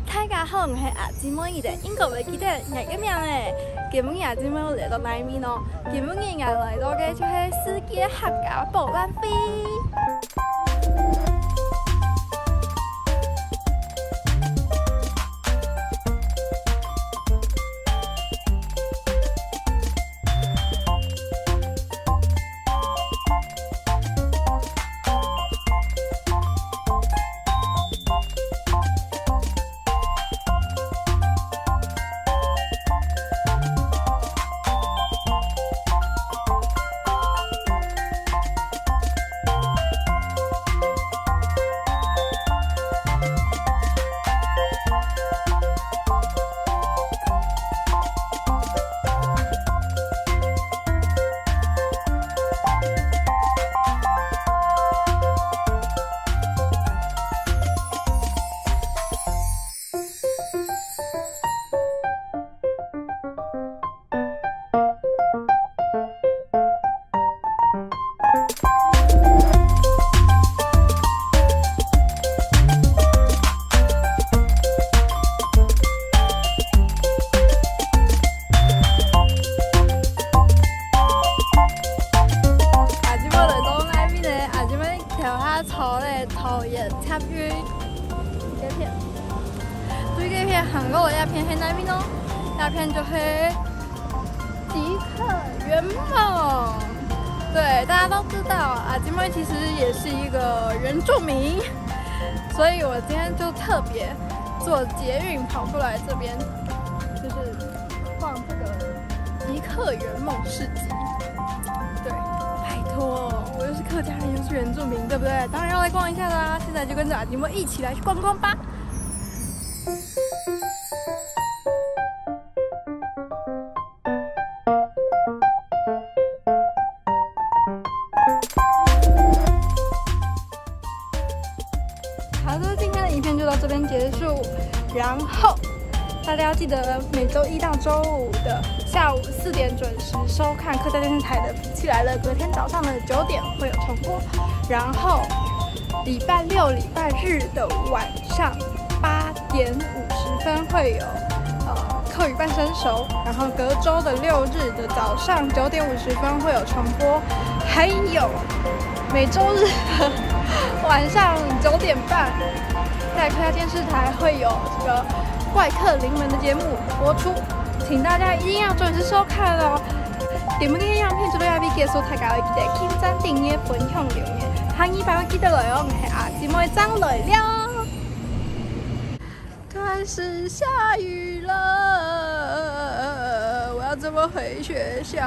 大家好，我是阿姊妹的，應該會記得日一樣咧。今日阿姊妹嚟到哪邊咯？今日日嚟到嘅就係世界客家博覽會。草咧草也插於一片，最這片韓國的鴉片喺那邊哦，鴉片就是即刻圓夢。對，大家都知道阿姊妹其實也是一個原住民，所以我今天就特別坐捷運跑過來這邊，就是逛這個即刻圓夢市集。對，拜託。我又是客家人，又是原住民，對不對？當然要來逛一下啦！現在就跟着阿姊妹一起來去逛逛吧。好的，今天的影片就到這邊結束。然後大家要記得每周一到周五的下午4點準時收看客家電視台的《福氣來了》，隔天早上的9點會有重播。然後禮拜六、禮拜日的晚上8點50分會有客語半生熟。然後隔周的6日的早上9點50分會有重播。還有每周日的晚上9點半，在客家電視台會有這個怪客臨門的節目播出，請大家一定要準時收看哦！點樣嘅影片做到下邊結束，大家會記得點讚、訂閱、分享、留言，下一排會記得來哦！我係阿姊妹張來了，開始下雨了，我要怎麼回學校？